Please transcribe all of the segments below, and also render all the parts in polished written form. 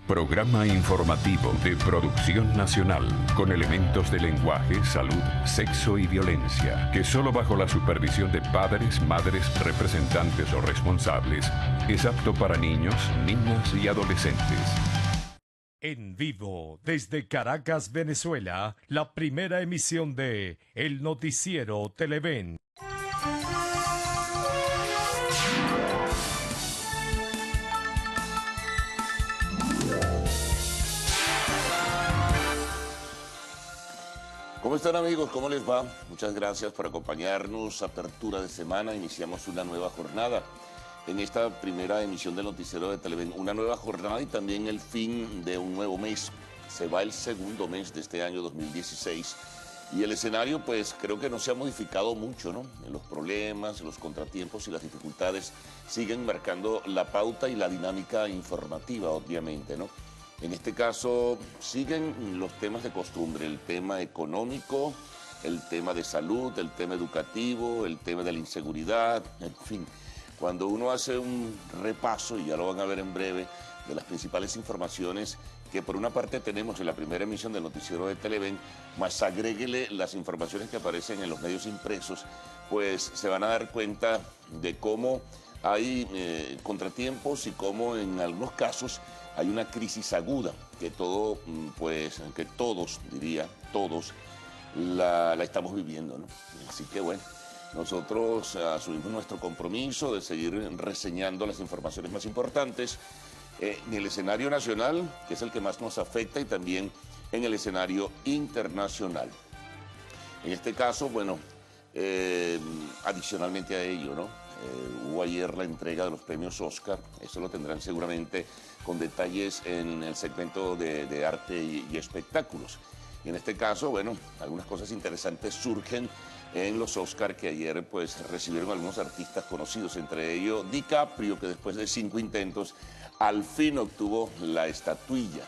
Programa informativo de producción nacional con elementos de lenguaje, salud, sexo y violencia, que solo bajo la supervisión de padres, madres, representantes o responsables es apto para niños, niñas y adolescentes. En vivo, desde Caracas, Venezuela, la primera emisión de El Noticiero Televen. ¿Cómo están, amigos? ¿Cómo les va? Muchas gracias por acompañarnos. Apertura de semana, iniciamos una nueva jornada en esta primera emisión del Noticiero de Televen. Una nueva jornada y también el fin de un nuevo mes. Se va el segundo mes de este año 2016 y el escenario, pues, creo que no se ha modificado mucho, ¿no? Los problemas, los contratiempos y las dificultades siguen marcando la pauta y la dinámica informativa, obviamente, ¿no? En este caso, siguen los temas de costumbre, el tema económico, el tema de salud, el tema educativo, el tema de la inseguridad, en fin. Cuando uno hace un repaso, y ya lo van a ver en breve, de las principales informaciones que por una parte tenemos en la primera emisión del Noticiero de Televen, más agréguele las informaciones que aparecen en los medios impresos, pues se van a dar cuenta de cómo hay contratiempos y cómo en algunos casos hay una crisis aguda que todos, diría, todos la estamos viviendo, ¿no? Así que bueno, nosotros asumimos nuestro compromiso de seguir reseñando las informaciones más importantes en el escenario nacional, que es el que más nos afecta, y también en el escenario internacional. En este caso, bueno, adicionalmente a ello, ¿no? Hubo ayer la entrega de los premios Oscar, eso lo tendrán seguramente con detalles en el segmento de arte y espectáculos. Y en este caso, bueno, algunas cosas interesantes surgen en los Oscar que ayer pues recibieron algunos artistas conocidos, entre ellos DiCaprio, que después de 5 intentos al fin obtuvo la estatuilla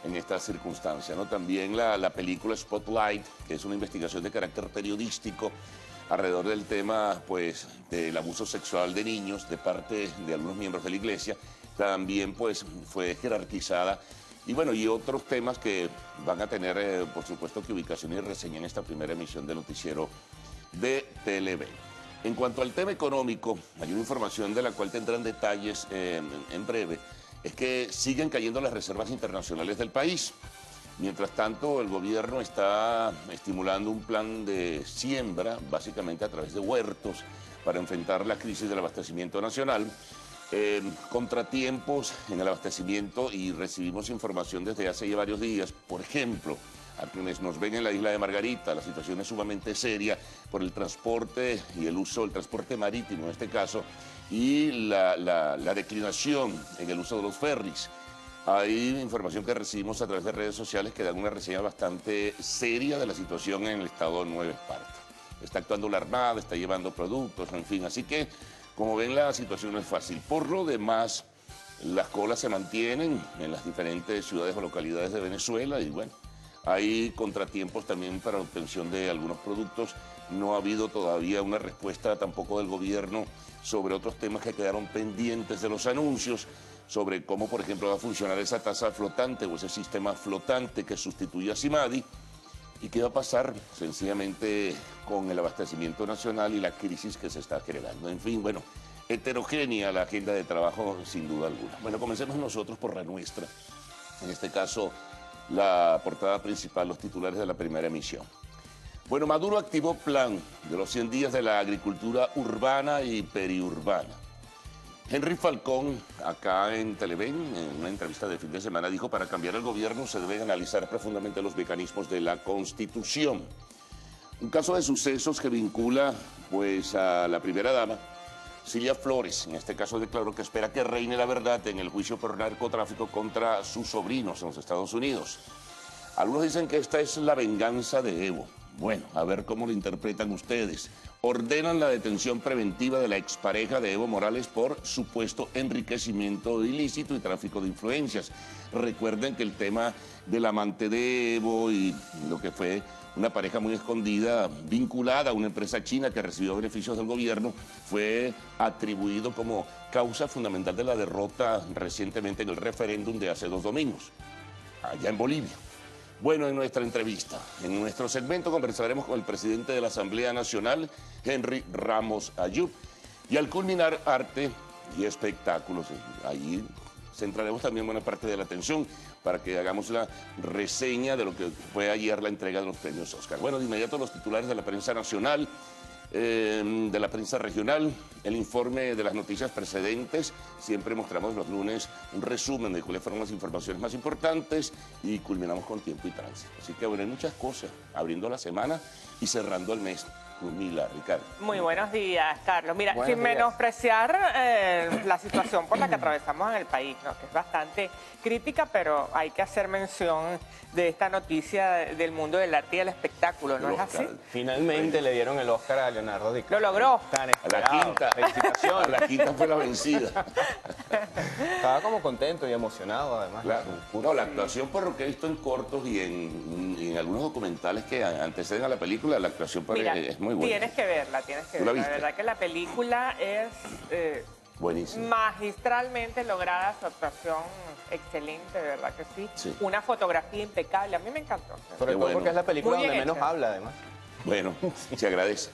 en esta circunstancia, ¿no? También la película Spotlight, que es una investigación de carácter periodístico alrededor del tema, pues, del abuso sexual de niños de parte de algunos miembros de la iglesia, también, pues, fue jerarquizada. Y bueno, y otros temas que van a tener, por supuesto, que ubicación y reseña en esta primera emisión del Noticiero de Televen. En cuanto al tema económico, hay una información de la cual tendrán detalles en breve, es que siguen cayendo las reservas internacionales del país. Mientras tanto, el gobierno está estimulando un plan de siembra, básicamente a través de huertos, para enfrentar la crisis del abastecimiento nacional. Contratiempos en el abastecimiento, y recibimos información desde hace ya varios días. Por ejemplo, a quienes nos ven en la isla de Margarita, la situación es sumamente seria por el transporte y el uso del transporte marítimo en este caso, y la declinación en el uso de los ferries. Hay información que recibimos a través de redes sociales que dan una reseña bastante seria de la situación en el estado de Nueva Esparta. Está actuando la Armada, está llevando productos, en fin. Así que, como ven, la situación no es fácil. Por lo demás, las colas se mantienen en las diferentes ciudades o localidades de Venezuela y bueno, hay contratiempos también para la obtención de algunos productos. No ha habido todavía una respuesta tampoco del gobierno sobre otros temas que quedaron pendientes de los anuncios, sobre cómo, por ejemplo, va a funcionar esa tasa flotante o ese sistema flotante que sustituye a CIMADI, y qué va a pasar sencillamente con el abastecimiento nacional y la crisis que se está generando. En fin, bueno, heterogénea la agenda de trabajo sin duda alguna. Bueno, comencemos nosotros por la nuestra. En este caso, la portada principal, los titulares de la primera emisión. Bueno, Maduro activó plan de los 100 días de la agricultura urbana y periurbana. Henry Falcón, acá en Televen, en una entrevista de fin de semana, dijo: para cambiar el gobierno se deben analizar profundamente los mecanismos de la Constitución. Un caso de sucesos que vincula, pues, a la primera dama, Cilia Flores. En este caso declaró que espera que reine la verdad en el juicio por narcotráfico contra sus sobrinos en los Estados Unidos. Algunos dicen que esta es la venganza de Evo. Bueno, a ver cómo lo interpretan ustedes. Ordenan la detención preventiva de la expareja de Evo Morales por supuesto enriquecimiento ilícito y tráfico de influencias. Recuerden que el tema del amante de Evo y lo que fue una pareja muy escondida, vinculada a una empresa china que recibió beneficios del gobierno, fue atribuido como causa fundamental de la derrota recientemente en el referéndum de hace 2 domingos, allá en Bolivia. Bueno, en nuestra entrevista, en nuestro segmento, conversaremos con el presidente de la Asamblea Nacional, Henry Ramos Ayub, y al culminar arte y espectáculos, allí centraremos también buena parte de la atención para que hagamos la reseña de lo que fue ayer la entrega de los premios Oscar. Bueno, de inmediato los titulares de la prensa nacional, de la prensa regional, el informe de las noticias precedentes. Siempre mostramos los lunes un resumen de cuáles fueron las informaciones más importantes y culminamos con tiempo y tránsito. Así que bueno, hay muchas cosas, abriendo la semana y cerrando el mes. Mila, Ricardo. Muy buenos días, Carlos. Mira, sin menospreciar la situación por la que atravesamos en el país, ¿no? Que es bastante crítica, pero hay que hacer mención de esta noticia del mundo del arte y del espectáculo, ¿no es así? Finalmente le dieron el Oscar a Leonardo DiCaprio. Lo logró. Tan A esperado. la quinta. Felicitaciones. La quinta fue la vencida. Estaba como contento y emocionado, además. Claro. No, la actuación, por lo que he visto en cortos y en algunos documentales que anteceden a la película, la actuación Mira, es muy buena. tienes que verla, tienes que ¿Tú la verla. La viste? verdad que la película es Buenísimo. magistralmente lograda, su actuación excelente, de verdad que sí. Sí. Una fotografía impecable, a mí me encantó. Sobre Qué todo bueno. porque es la película Muy donde bien menos hecha. habla, además. Bueno, se agradece.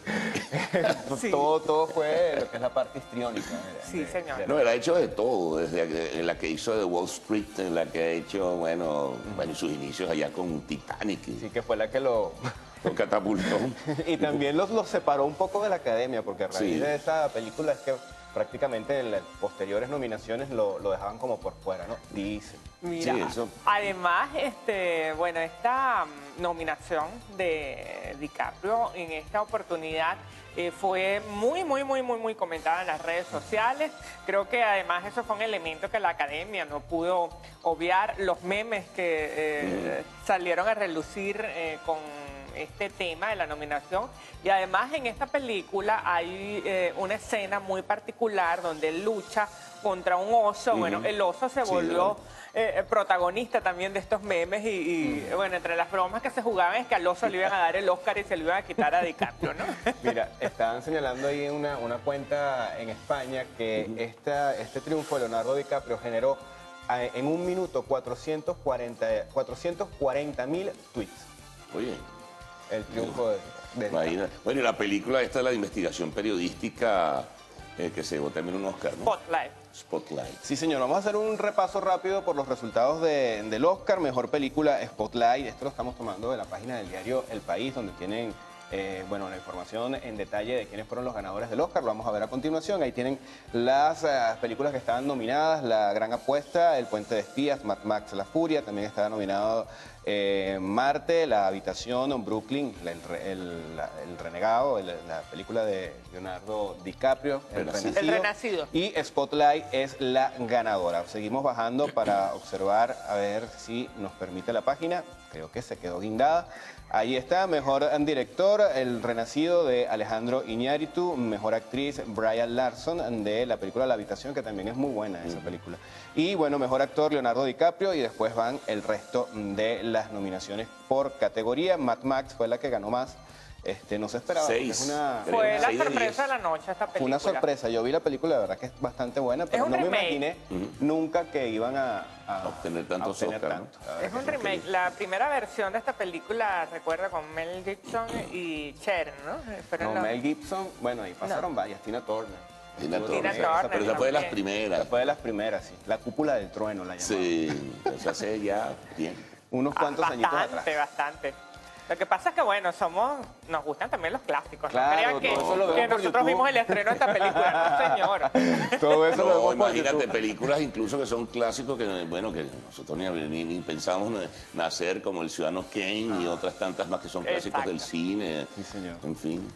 Sí. Todo fue lo que es la parte histriónica. Sí, señor. No, él ha hecho de todo, desde la que hizo de Wall Street, en la que ha hecho, bueno, sus inicios allá con Titanic, Sí, que fue la que lo... con catapultó. Y también los separó un poco de la academia, porque a raíz Sí. de esa película es que prácticamente en las posteriores nominaciones lo dejaban como por fuera, ¿no? Dice. Mira, Sí, eso. además, bueno, esta nominación de DiCaprio en esta oportunidad fue muy comentada en las redes sociales. Creo que además eso fue un elemento que la academia no pudo obviar. Los memes que salieron a relucir con este tema de la nominación, y además en esta película hay una escena muy particular donde él lucha contra un oso. Bueno, el oso se Sí, volvió protagonista también de estos memes y bueno, entre las bromas que se jugaban es que al oso le iban a dar el Oscar y se lo iban a quitar a DiCaprio, ¿no? Mira, estaban señalando ahí una cuenta en España que este triunfo de Leonardo DiCaprio generó en un minuto 440.000 tweets. Oye, El triunfo de imagina. Bueno, y la película esta, la de investigación periodística, que se llevó también un Oscar, ¿no? Spotlight. Spotlight. Sí, señor. Vamos a hacer un repaso rápido por los resultados del Oscar. Mejor película, Spotlight. Esto lo estamos tomando de la página del diario El País, donde tienen la información en detalle de quiénes fueron los ganadores del Oscar. Lo vamos a ver a continuación. Ahí tienen las películas que estaban nominadas: La Gran Apuesta, El Puente de Espías, Mad Max, La Furia. También estaba nominado Marte, La Habitación, Brooklyn, el Renegado, la película de Leonardo DiCaprio, El Renacido. Y Spotlight es la ganadora. Seguimos bajando para observar, a ver si nos permite la página. Creo que se quedó guindada. Ahí está, mejor director, El Renacido de Alejandro Iñárritu, mejor actriz, Brian Larson, de la película La Habitación, que también es muy buena esa película. Y bueno, mejor actor, Leonardo DiCaprio, y después van el resto de las nominaciones por categoría. Mad Max fue la que ganó más. No se esperaba. porque 6. Es una, Creo. Fue la 6 de sorpresa 10. de la noche esta película. fue una sorpresa. Yo vi la película, de verdad que es bastante buena, pero un no me remake. imaginé nunca que iban a Obtener tantos obtener Oscar, ¿no? tanto. La verdad Es que un sí. remake. La primera versión de esta película, recuerda, con Mel Gibson y Cher, ¿no? Fueron No, los- Mel Gibson, bueno, ahí pasaron varias. Tina Turner. Tina Estuvo Turner. Tina Turner Pero esa fue de las también. primeras. Fue de las primeras, sí. La cúpula del trueno la llamaban. Sí, eso hace ya tiempo. Unos cuantos añitos atrás. Bastante. Lo que pasa es que, bueno, nos gustan también los clásicos. Claro, no crean que, todo eso lo vemos que por nosotros YouTube. vimos el estreno de esta película, no, señor. Todo eso lo No, vemos por imagínate, YouTube. películas incluso que son clásicos que, bueno, que nosotros ni pensábamos nacer, como El Ciudadano Kane y otras tantas más que son clásicos Exacto. del cine. Sí, señor. En fin.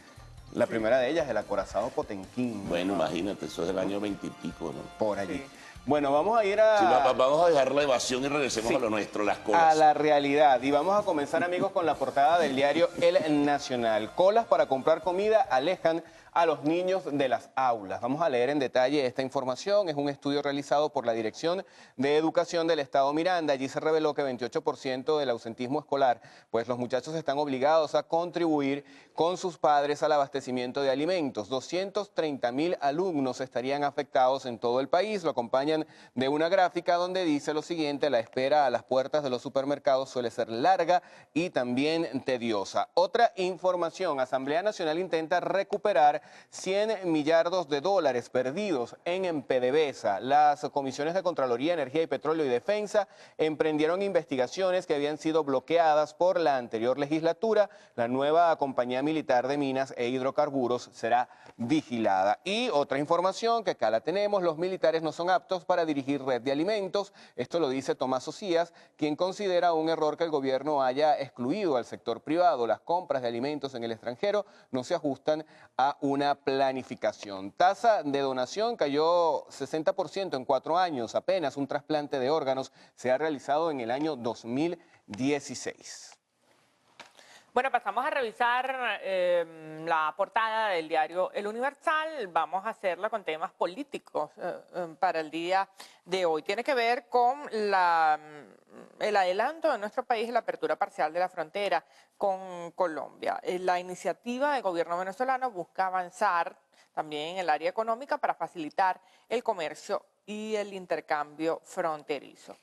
La primera de ellas, El acorazado Potemkin. Bueno, imagínate, eso es del año 20 y pico, ¿no? Por allí. Bueno, vamos a ir a... Sí, vamos a dejar la evasión y regresemos Sí. a lo nuestro, las a colas. la realidad. Y vamos a comenzar, amigos, con la portada del diario El Nacional. Colas para comprar comida alejan a los niños de las aulas. Vamos a leer en detalle esta información. Es un estudio realizado por la Dirección de Educación del Estado Miranda. Allí se reveló que 28% del ausentismo escolar, pues los muchachos están obligados a contribuir con sus padres al abastecimiento de alimentos. 230.000 alumnos estarían afectados en todo el país. Lo acompañan de una gráfica donde dice lo siguiente: la espera a las puertas de los supermercados suele ser larga y también tediosa. Otra información: Asamblea Nacional intenta recuperar 100 millardos de dólares perdidos en PDVSA. Las comisiones de Contraloría, Energía y Petróleo y Defensa emprendieron investigaciones que habían sido bloqueadas por la anterior legislatura. La nueva compañía militar de minas e hidrocarburos será vigilada. Y otra información que acá la tenemos: los militares no son aptos para dirigir red de alimentos. Esto lo dice Tomás Ocías, quien considera un error que el gobierno haya excluido al sector privado. Las compras de alimentos en el extranjero no se ajustan a una planificación. Tasa de donación cayó 60% en 4 años. Apenas un trasplante de órganos se ha realizado en el año 2016. Bueno, pasamos a revisar la portada del diario El Universal. Vamos a hacerlo con temas políticos para el día de hoy. Tiene que ver con el adelanto de nuestro país en la apertura parcial de la frontera con Colombia. La iniciativa del gobierno venezolano busca avanzar también en el área económica para facilitar el comercio y el intercambio fronterizo.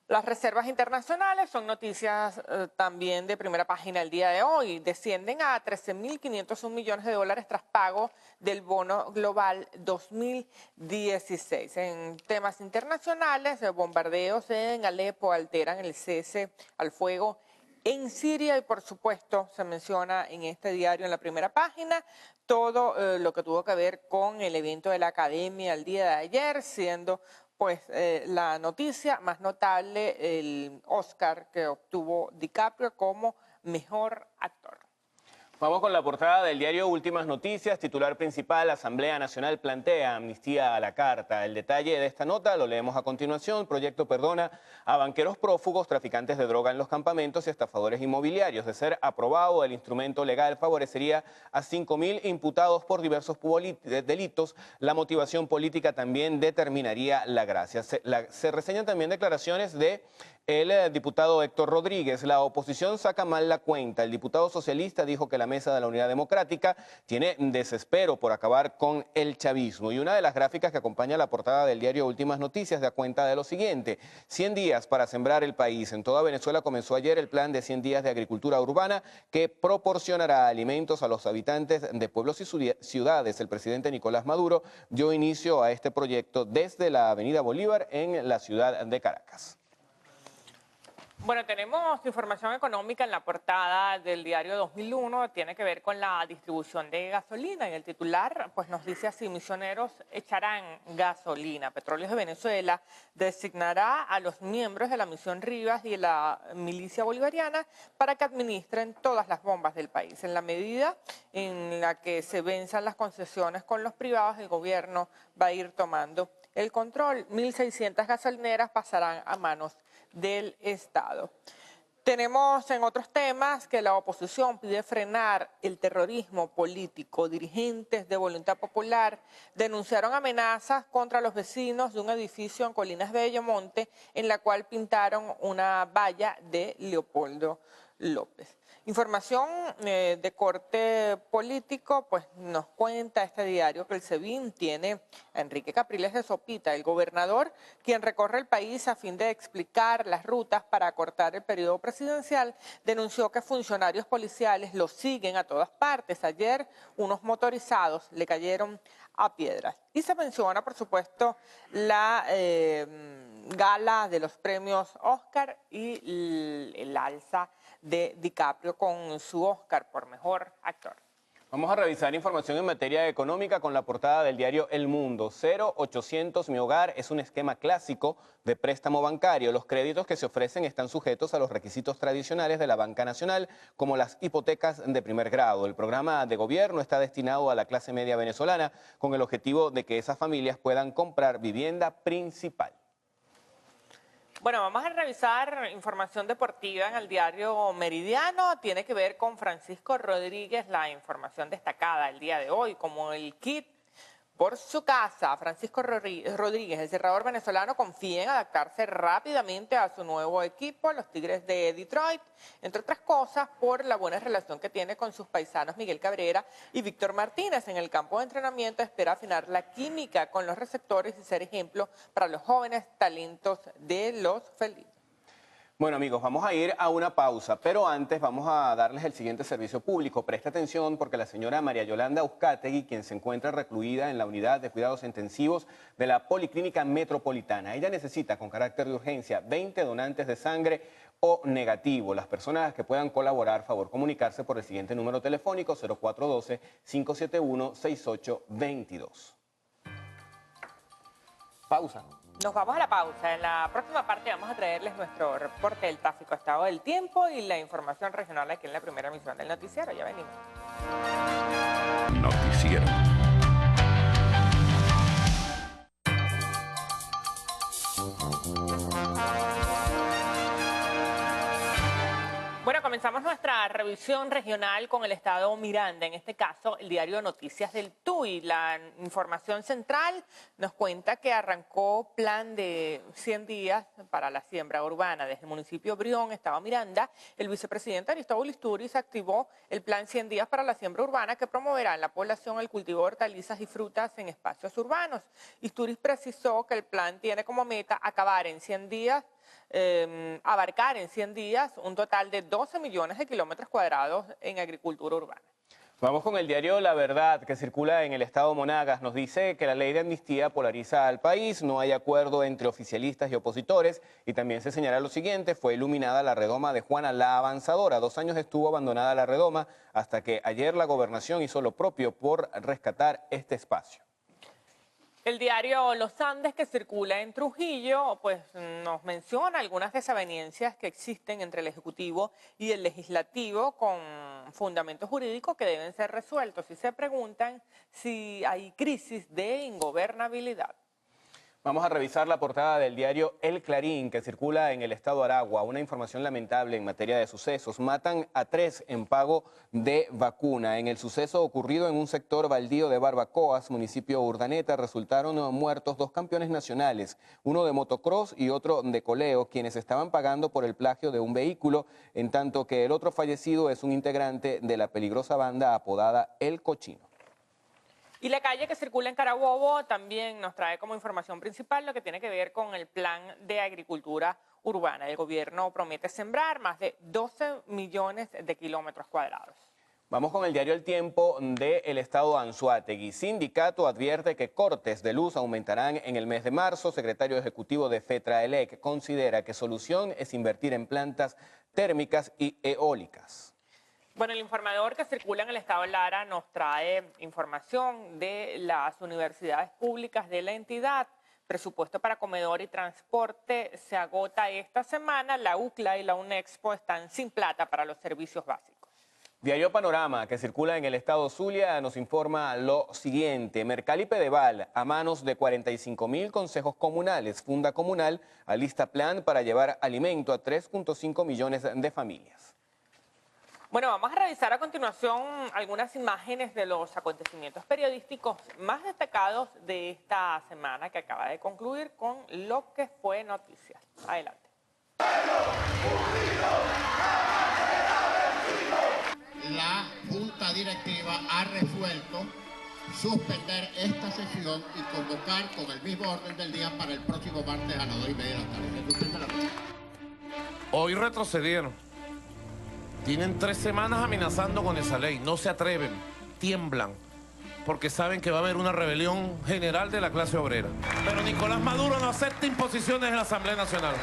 Las reservas internacionales son noticias también de primera página el día de hoy. Descienden a 13.501 millones de dólares tras pago del bono global 2016. En temas internacionales, bombardeos en Alepo alteran el cese al fuego en Siria y, por supuesto, se menciona en este diario en la primera página todo lo que tuvo que ver con el evento de la Academia el día de ayer, siendo pues la noticia más notable, el Oscar que obtuvo DiCaprio como mejor actor. Vamos con la portada del diario Últimas Noticias. Titular principal: Asamblea Nacional plantea amnistía a la carta. El detalle de esta nota lo leemos a continuación. Proyecto perdona a banqueros prófugos, traficantes de droga en los campamentos y estafadores inmobiliarios. De ser aprobado, el instrumento legal favorecería a 5.000 imputados por diversos delitos. La motivación política también determinaría la gracia. Se reseñan también declaraciones de el diputado Héctor Rodríguez. La oposición saca mal la cuenta. El diputado socialista dijo que la Mesa de la Unidad Democrática tiene desespero por acabar con el chavismo. Y una de las gráficas que acompaña la portada del diario Últimas Noticias da cuenta de lo siguiente: 100 días para sembrar el país. En toda Venezuela comenzó ayer el plan de 100 días de agricultura urbana que proporcionará alimentos a los habitantes de pueblos y ciudades. El presidente Nicolás Maduro dio inicio a este proyecto desde la Avenida Bolívar en la ciudad de Caracas. Bueno, tenemos información económica en la portada del diario 2001, tiene que ver con la distribución de gasolina. En el titular, pues nos dice así: misioneros echarán gasolina. Petróleos de Venezuela designará a los miembros de la misión Rivas y de la milicia bolivariana para que administren todas las bombas del país. En la medida en la que se venzan las concesiones con los privados, el gobierno va a ir tomando el control. 1.600 gasolineras pasarán a manos del Estado. Tenemos en otros temas que la oposición pide frenar el terrorismo político. Dirigentes de Voluntad Popular denunciaron amenazas contra los vecinos de un edificio en Colinas de Bellomonte, en la cual pintaron una valla de Leopoldo López. Información de corte político, pues nos cuenta este diario que el SEBIN tiene a Enrique Capriles de Sopita, el gobernador, quien recorre el país a fin de explicar las rutas para acortar el periodo presidencial. Denunció que funcionarios policiales lo siguen a todas partes. Ayer unos motorizados le cayeron a piedras. Y se menciona, por supuesto, la gala de los premios Oscar y el alza de DiCaprio con su Oscar por mejor actor. Vamos a revisar información en materia económica con la portada del diario El Mundo. 0800 Mi Hogar es un esquema clásico de préstamo bancario. Los créditos que se ofrecen están sujetos a los requisitos tradicionales de la banca nacional, como las hipotecas de primer grado. El programa de gobierno está destinado a la clase media venezolana con el objetivo de que esas familias puedan comprar vivienda principal. Bueno, vamos a revisar información deportiva en el diario Meridiano. Tiene que ver con Francisco Rodríguez, la información destacada el día de hoy, como el kit por su casa. Francisco Rodríguez, el cerrador venezolano, confía en adaptarse rápidamente a su nuevo equipo, los Tigres de Detroit, entre otras cosas por la buena relación que tiene con sus paisanos Miguel Cabrera y Víctor Martínez. En el campo de entrenamiento espera afinar la química con los receptores y ser ejemplo para los jóvenes talentos de los felinos. Bueno, amigos, vamos a ir a una pausa, pero antes vamos a darles el siguiente servicio público. Presta atención porque la señora María Yolanda Uzcategui, quien se encuentra recluida en la unidad de cuidados intensivos de la Policlínica Metropolitana, ella necesita con carácter de urgencia 20 donantes de sangre o negativo. Las personas que puedan colaborar, favor comunicarse por el siguiente número telefónico 0412-571-6822. Pausa. Nos vamos a la pausa. En la próxima parte vamos a traerles nuestro reporte del tráfico, estado del tiempo y la información regional aquí en la primera emisión del noticiero. Ya venimos. Noticiero. Bueno, comenzamos nuestra revisión regional con el estado Miranda, en este caso el diario Noticias del Tuy. La información central nos cuenta que arrancó plan de 100 días para la siembra urbana. Desde el municipio Brión, estado Miranda, el vicepresidente Aristóbulo Isturiz activó el plan 100 días para la siembra urbana que promoverá en la población el cultivo de hortalizas y frutas en espacios urbanos. Isturiz precisó que el plan tiene como meta acabar en 100 días abarcar en 100 días un total de 12 millones de kilómetros cuadrados en agricultura urbana. Vamos con el diario La Verdad, que circula en el estado Monagas. Nos dice que la ley de amnistía polariza al país, no hay acuerdo entre oficialistas y opositores, y también se señala lo siguiente: fue iluminada la redoma de Juana la Avanzadora. 2 años estuvo abandonada la redoma hasta que ayer la gobernación hizo lo propio por rescatar este espacio. El diario Los Andes, que circula en Trujillo, pues nos menciona algunas desavenencias que existen entre el Ejecutivo y el Legislativo con fundamentos jurídicos que deben ser resueltos, y se preguntan si hay crisis de ingobernabilidad. Vamos a revisar la portada del diario El Clarín, que circula en el estado Aragua. Una información lamentable en materia de sucesos. Matan a 3 en pago de vacuna. En el suceso ocurrido en un sector baldío de Barbacoas, municipio Urdaneta, resultaron muertos 2 campeones nacionales, uno de motocross y otro de coleo, quienes estaban pagando por el plagio de un vehículo, en tanto que el otro fallecido es un integrante de la peligrosa banda apodada El Cochino. Y la calle, que circula en Carabobo, también nos trae como información principal lo que tiene que ver con el plan de agricultura urbana. El gobierno promete sembrar más de 12 millones de kilómetros cuadrados. Vamos con el diario El Tiempo del estado Anzoátegui. Sindicato advierte que cortes de luz aumentarán en el mes de marzo. Secretario ejecutivo de FETRAELEC considera que solución es invertir en plantas térmicas y eólicas. Bueno, el informador, que circula en el estado Lara, nos trae información de las universidades públicas de la entidad. Presupuesto para comedor y transporte se agota esta semana. La UCLA y la UNEXPO están sin plata para los servicios básicos. Diario Panorama, que circula en el estado Zulia, nos informa lo siguiente. Mercal y Pedeval, a manos de 45.000 consejos comunales. Funda Comunal alista plan para llevar alimento a 3.5 millones de familias. Bueno, vamos a revisar a continuación algunas imágenes de los acontecimientos periodísticos más destacados de esta semana que acaba de concluir con lo que fue noticia. Adelante. La Junta Directiva ha resuelto suspender esta sesión y convocar con el mismo orden del día para el próximo martes a las 2:30 de la tarde. Hoy retrocedieron. Tienen 3 semanas amenazando con esa ley. No se atreven, tiemblan, porque saben que va a haber una rebelión general de la clase obrera. Pero Nicolás Maduro no acepta imposiciones en la Asamblea Nacional.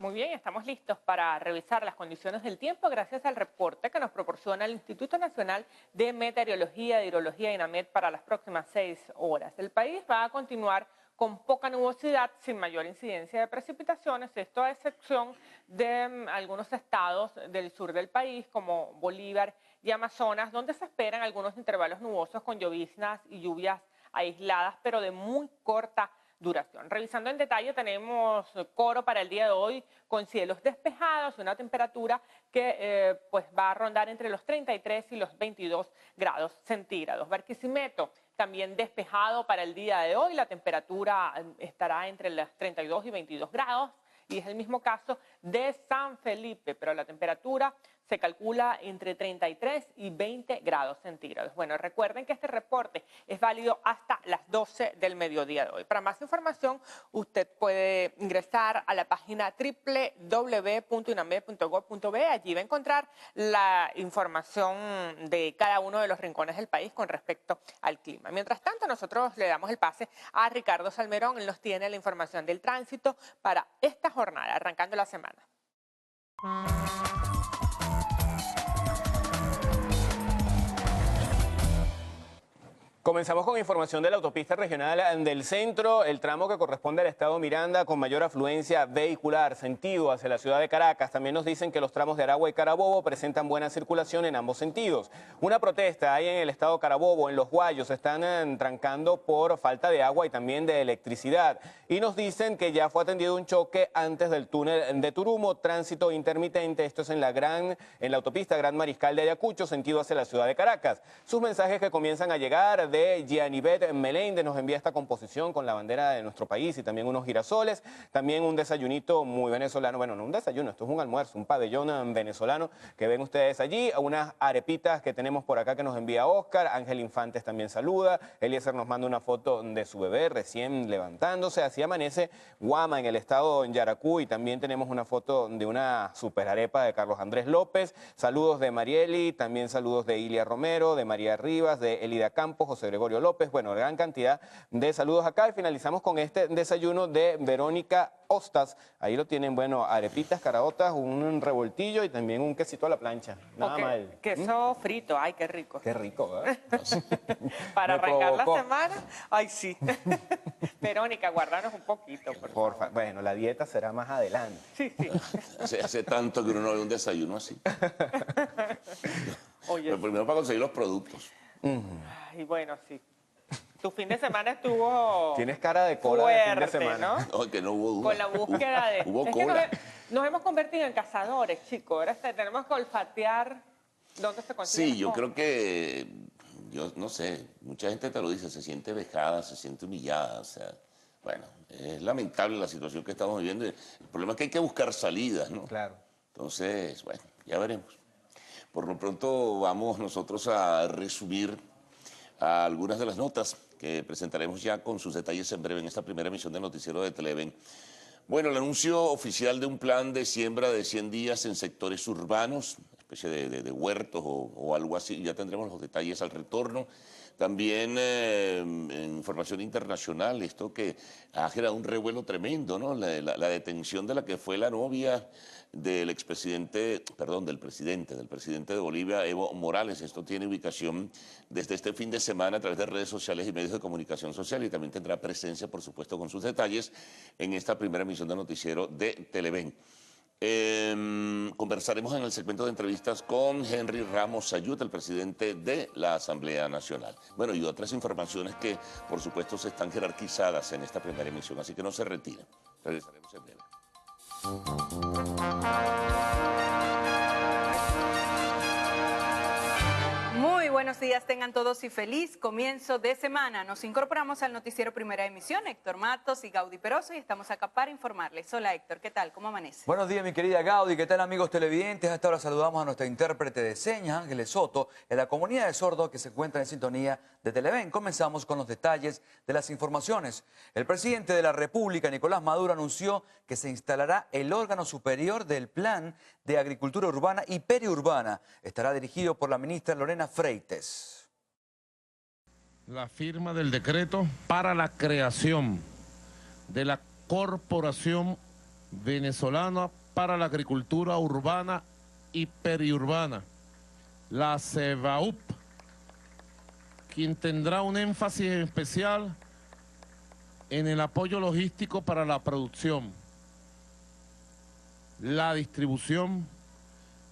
Muy bien, estamos listos para revisar las condiciones del tiempo gracias al reporte que nos proporciona el Instituto Nacional de Meteorología e Hidrología, INAMED, para las próximas 6 horas. El país va a continuar con poca nubosidad, sin mayor incidencia de precipitaciones, esto a excepción de algunos estados del sur del país, como Bolívar y Amazonas, donde se esperan algunos intervalos nubosos con lloviznas y lluvias aisladas, pero de muy corta duración. Revisando en detalle, tenemos Coro para el día de hoy con cielos despejados y una temperatura que pues va a rondar entre los 33 y los 22 grados centígrados. Barquisimeto también despejado para el día de hoy, la temperatura estará entre los 32 y 22 grados. Y es el mismo caso de San Felipe, pero la temperatura se calcula entre 33 y 20 grados centígrados. Bueno, recuerden que este reporte es válido hasta las 12 del mediodía de hoy. Para más información, usted puede ingresar a la página www.inamed.gov.be. Allí va a encontrar la información de cada uno de los rincones del país con respecto al clima. Mientras tanto, nosotros le damos el pase a Ricardo Salmerón. Él nos tiene la información del tránsito para esta jornada, arrancando la semana. Comenzamos con información de la autopista regional del centro, el tramo que corresponde al estado Miranda con mayor afluencia vehicular, sentido hacia la ciudad de Caracas. También nos dicen que los tramos de Aragua y Carabobo presentan buena circulación en ambos sentidos. Una protesta hay en el estado Carabobo, en Los Guayos, se están trancando por falta de agua y también de electricidad. Y nos dicen que ya fue atendido un choque antes del túnel de Turumo, tránsito intermitente. Esto es en la autopista Gran Mariscal de Ayacucho, sentido hacia la ciudad de Caracas. Sus mensajes que comienzan a llegar de Gianibet Meléndez, nos envía esta composición con la bandera de nuestro país y también unos girasoles, también un desayunito muy venezolano, bueno, no un desayuno, esto es un almuerzo, un pabellón venezolano que ven ustedes allí, unas arepitas que tenemos por acá que nos envía Oscar, Ángel Infantes también saluda, Eliezer nos manda una foto de su bebé recién levantándose, así amanece Guama en el estado de Yaracuy, también tenemos una foto de una super arepa de Carlos Andrés López, saludos de Marieli, también saludos de Ilia Romero, de María Rivas, de Elida Campos, José Gregorio López, bueno, gran cantidad de saludos acá y finalizamos con este desayuno de Verónica Ostas, ahí lo tienen, bueno, arepitas, caraotas, un revoltillo y también un quesito a la plancha, nada mal. Queso frito, ay, qué rico. Qué rico, ¿verdad? Para arrancar la semana, ay, sí. Verónica, guardanos un poquito, por favor. Bueno, la dieta será más adelante. Sí, sí. Hace tanto que uno no ve un desayuno así. Oye, Pero primero para conseguir los productos. Ay, bueno, sí. Tu fin de semana estuvo Tienes cara de cola fuerte, de fin de semana. ¿no? No, que no hubo duda. Con la búsqueda de... Hubo Es que cola. nos hemos convertido en cazadores, chicos. Ahora tenemos que olfatear dónde se consigue. Sí, yo creo que, yo no sé, mucha gente te lo dice, se siente vejada, se siente humillada, o sea, bueno, es lamentable la situación que estamos viviendo. El problema es que hay que buscar salidas, ¿no? Claro. Entonces, bueno, ya veremos. Por lo pronto vamos nosotros a resumir algunas de las notas que presentaremos ya con sus detalles en breve en esta primera emisión del noticiero de Televen. Bueno, el anuncio oficial de un plan de siembra de 100 días en sectores urbanos, especie de huertos o algo así, ya tendremos los detalles al retorno. También en información internacional, esto que ha generado un revuelo tremendo, ¿no? La detención de la que fue la novia del presidente de Bolivia, Evo Morales. Esto tiene ubicación desde este fin de semana a través de redes sociales y medios de comunicación social y también tendrá presencia, por supuesto, con sus detalles en esta primera emisión de noticiero de Televen. Conversaremos en el segmento de entrevistas con Henry Ramos Sayut, el presidente de la Asamblea Nacional. Bueno, y otras informaciones que, por supuesto, se están jerarquizadas en esta primera emisión, así que no se retiren. Regresaremos en breve. Muy buenos días tengan todos y feliz comienzo de semana. Nos incorporamos al noticiero Primera Emisión, Héctor Matos y Gaudí Peroso, y estamos acá para informarles. Hola Héctor, ¿qué tal? ¿Cómo amanece? Buenos días mi querida Gaudí, ¿qué tal amigos televidentes? Hasta ahora saludamos a nuestra intérprete de señas, Ángeles Soto, en la comunidad de sordos que se encuentra en sintonía de Televen. Comenzamos con los detalles de las informaciones. El presidente de la República, Nicolás Maduro, anunció que se instalará el órgano superior del Plan de Agricultura Urbana y Periurbana. Estará dirigido por la ministra Lorena Freites. La firma del decreto para la creación de la Corporación venezolana para la agricultura urbana y periurbana, la CEVAUP, quien tendrá un énfasis especial en el apoyo logístico para la producción, la distribución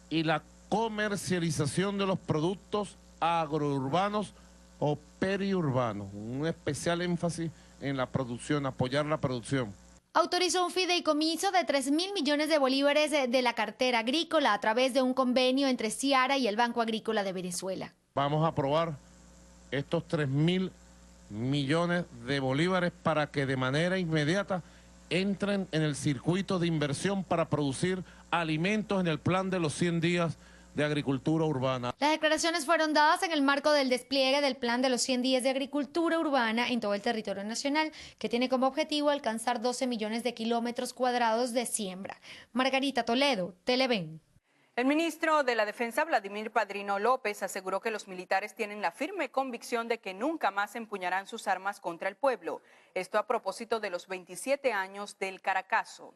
y la comercialización de los productos agrourbanos o periurbanos. Un especial énfasis en la producción, apoyar la producción. Autorizó un fideicomiso de 3.000 millones de bolívares de la cartera agrícola a través de un convenio entre Ciara y el Banco Agrícola de Venezuela. Vamos a aprobar estos 3.000 millones de bolívares para que de manera inmediata entren en el circuito de inversión para producir alimentos en el plan de los 100 días de agricultura urbana. Las declaraciones fueron dadas en el marco del despliegue del plan de los 100 días de agricultura urbana en todo el territorio nacional, que tiene como objetivo alcanzar 12 millones de kilómetros cuadrados de siembra. Margarita Toledo, Televen. El ministro de la Defensa, Vladimir Padrino López, aseguró que los militares tienen la firme convicción de que nunca más empuñarán sus armas contra el pueblo. Esto a propósito de los 27 años del Caracazo.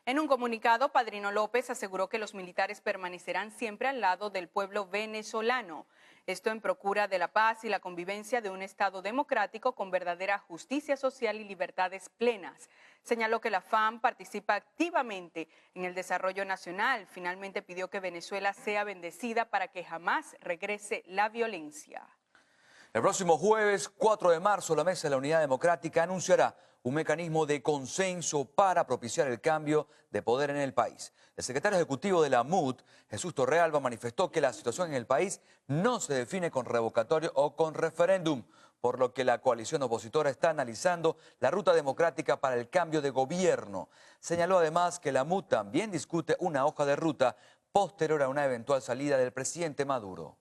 En un comunicado, Padrino López aseguró que los militares permanecerán siempre al lado del pueblo venezolano. Esto en procura de la paz y la convivencia de un Estado democrático con verdadera justicia social y libertades plenas. Señaló que la FAM participa activamente en el desarrollo nacional. Finalmente pidió que Venezuela sea bendecida para que jamás regrese la violencia. El próximo jueves 4 de marzo, la Mesa de la Unidad Democrática anunciará un mecanismo de consenso para propiciar el cambio de poder en el país. El secretario ejecutivo de la MUD, Jesús Torrealba, manifestó que la situación en el país no se define con revocatorio o con referéndum, por lo que la coalición opositora está analizando la ruta democrática para el cambio de gobierno. Señaló además que la MUD también discute una hoja de ruta posterior a una eventual salida del presidente Maduro.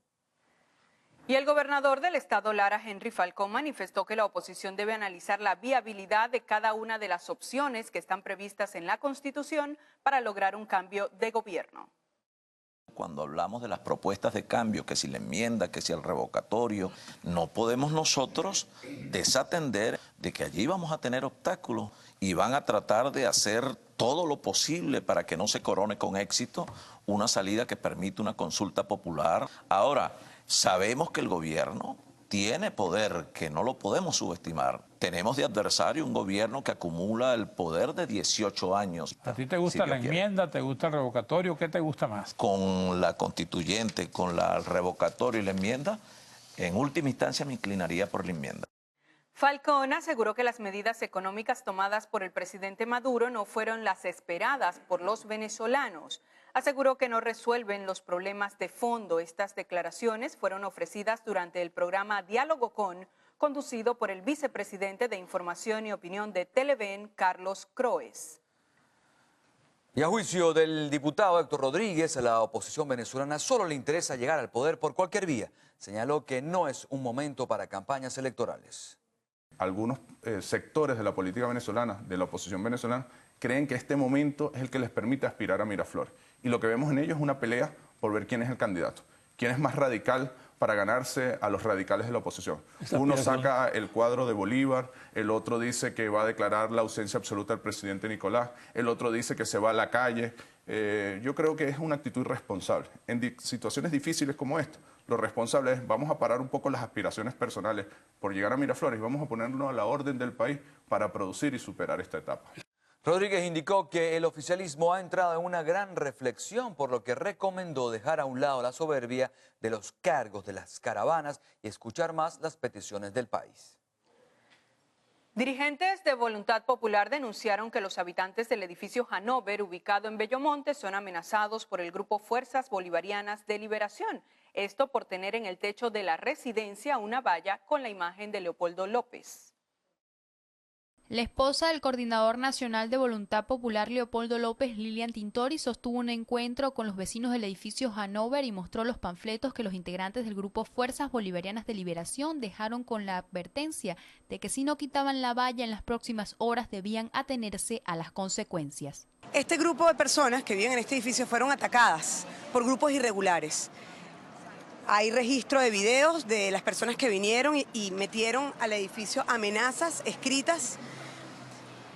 Y el gobernador del estado Lara, Henry Falcón, manifestó que la oposición debe analizar la viabilidad de cada una de las opciones que están previstas en la Constitución para lograr un cambio de gobierno. Cuando hablamos de las propuestas de cambio, que si la enmienda, que si el revocatorio, no podemos nosotros desatender de que allí vamos a tener obstáculos y van a tratar de hacer todo lo posible para que no se corone con éxito una salida que permita una consulta popular. Ahora, sabemos que el gobierno tiene poder, que no lo podemos subestimar. Tenemos de adversario un gobierno que acumula el poder de 18 años. ¿A ti te gusta la enmienda, te gusta el revocatorio? ¿Qué te gusta más? Con la constituyente, con el revocatorio y la enmienda, en última instancia me inclinaría por la enmienda. Falcón aseguró que las medidas económicas tomadas por el presidente Maduro no fueron las esperadas por los venezolanos. Aseguró que no resuelven los problemas de fondo. Estas declaraciones fueron ofrecidas durante el programa Diálogo Con, conducido por el vicepresidente de Información y Opinión de Televen, Carlos Croes. Y a juicio del diputado Héctor Rodríguez, a la oposición venezolana solo le interesa llegar al poder por cualquier vía. Señaló que no es un momento para campañas electorales. Algunos sectores de la política venezolana, de la oposición venezolana, creen que este momento es el que les permite aspirar a Miraflores. Y lo que vemos en ellos es una pelea por ver quién es el candidato, quién es más radical para ganarse a los radicales de la oposición. Uno saca el cuadro de Bolívar, el otro dice que va a declarar la ausencia absoluta del presidente Nicolás, el otro dice que se va a la calle. Yo creo que es una actitud irresponsable. En situaciones difíciles como esta, lo responsable es vamos a parar un poco las aspiraciones personales por llegar a Miraflores y vamos a ponernos a la orden del país para producir y superar esta etapa. Rodríguez indicó que el oficialismo ha entrado en una gran reflexión, por lo que recomendó dejar a un lado la soberbia de los cargos de las caravanas y escuchar más las peticiones del país. Dirigentes de Voluntad Popular denunciaron que los habitantes del edificio Hanover, ubicado en Bellomonte, son amenazados por el grupo Fuerzas Bolivarianas de Liberación. Esto por tener en el techo de la residencia una valla con la imagen de Leopoldo López. La esposa del coordinador nacional de Voluntad Popular, Leopoldo López, Lilian Tintori, sostuvo un encuentro con los vecinos del edificio Hanover y mostró los panfletos que los integrantes del grupo Fuerzas Bolivarianas de Liberación dejaron con la advertencia de que si no quitaban la valla en las próximas horas debían atenerse a las consecuencias. Este grupo de personas que viven en este edificio fueron atacadas por grupos irregulares. Hay registro de videos de las personas que vinieron y metieron al edificio amenazas escritas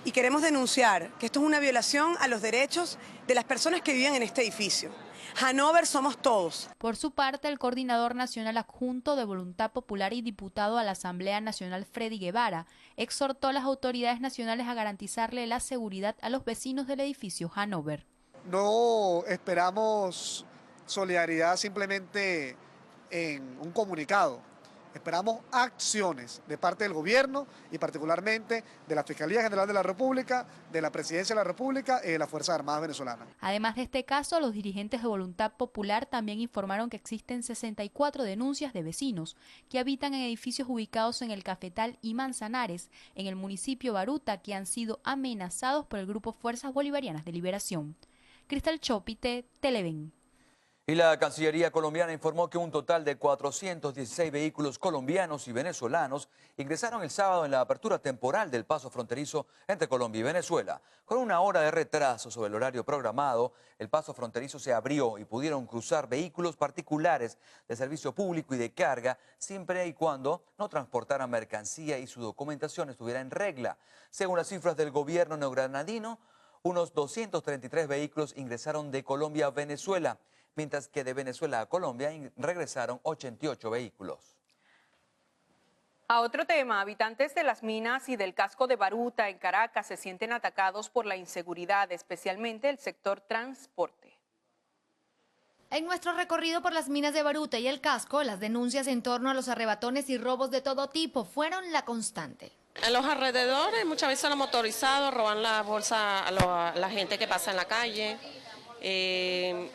y queremos denunciar que esto es una violación a los derechos de las personas que viven en este edificio. Hannover somos todos. Por su parte, el coordinador nacional adjunto de Voluntad Popular y diputado a la Asamblea Nacional, Freddy Guevara, exhortó a las autoridades nacionales a garantizarle la seguridad a los vecinos del edificio Hannover. No esperamos solidaridad simplemente en un comunicado. Esperamos acciones de parte del gobierno y particularmente de la Fiscalía General de la República, de la Presidencia de la República y de las Fuerzas Armadas venezolanas. Además de este caso, los dirigentes de Voluntad Popular también informaron que existen 64 denuncias de vecinos que habitan en edificios ubicados en el Cafetal y Manzanares, en el municipio Baruta, que han sido amenazados por el grupo Fuerzas Bolivarianas de Liberación. Cristal Chopite, Televen. Y la Cancillería colombiana informó que un total de 416 vehículos colombianos y venezolanos ingresaron el sábado en la apertura temporal del paso fronterizo entre Colombia y Venezuela. Con una hora de retraso sobre el horario programado, el paso fronterizo se abrió y pudieron cruzar vehículos particulares de servicio público y de carga, siempre y cuando no transportaran mercancía y su documentación estuviera en regla. Según las cifras del gobierno neogranadino, unos 233 vehículos ingresaron de Colombia a Venezuela, mientras que de Venezuela a Colombia regresaron 88 vehículos. A otro tema, habitantes de las minas y del casco de Baruta en Caracas se sienten atacados por la inseguridad, especialmente el sector transporte. En nuestro recorrido por las minas de Baruta y el casco, las denuncias en torno a los arrebatones y robos de todo tipo fueron la constante. En los alrededores, muchas veces los motorizados roban la bolsa a la gente que pasa en la calle.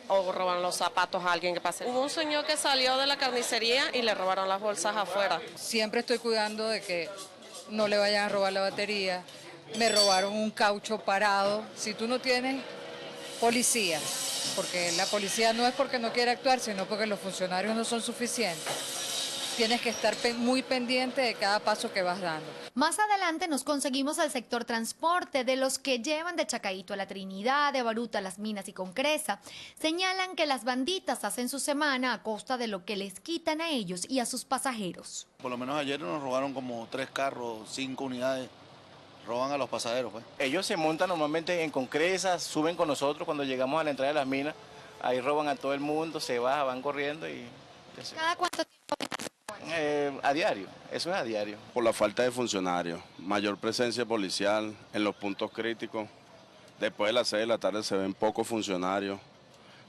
O roban los zapatos a alguien que pase. Hubo un señor que salió de la carnicería y le robaron las bolsas afuera. Siempre estoy cuidando de que no le vayan a robar la batería. Me robaron un caucho parado. Si tú no tienes policía, porque la policía no es porque no quiere actuar, sino porque los funcionarios no son suficientes. Tienes que estar muy pendiente de cada paso que vas dando. Más adelante nos conseguimos al sector transporte, de los que llevan de Chacaíto a la Trinidad, de Baruta a las minas y Concresa. Señalan que las banditas hacen su semana a costa de lo que les quitan a ellos y a sus pasajeros. Por lo menos ayer nos robaron como 3 carros, 5 unidades. Roban a los pasajeros, pues. Ellos se montan normalmente en Concresa, suben con nosotros cuando llegamos a la entrada de las minas. Ahí roban a todo el mundo, se baja, van corriendo y... ¿Cada cuánto tiempo? A diario, eso es a diario. Por la falta de funcionarios, mayor presencia policial en los puntos críticos. Después de las 6 de la tarde se ven pocos funcionarios.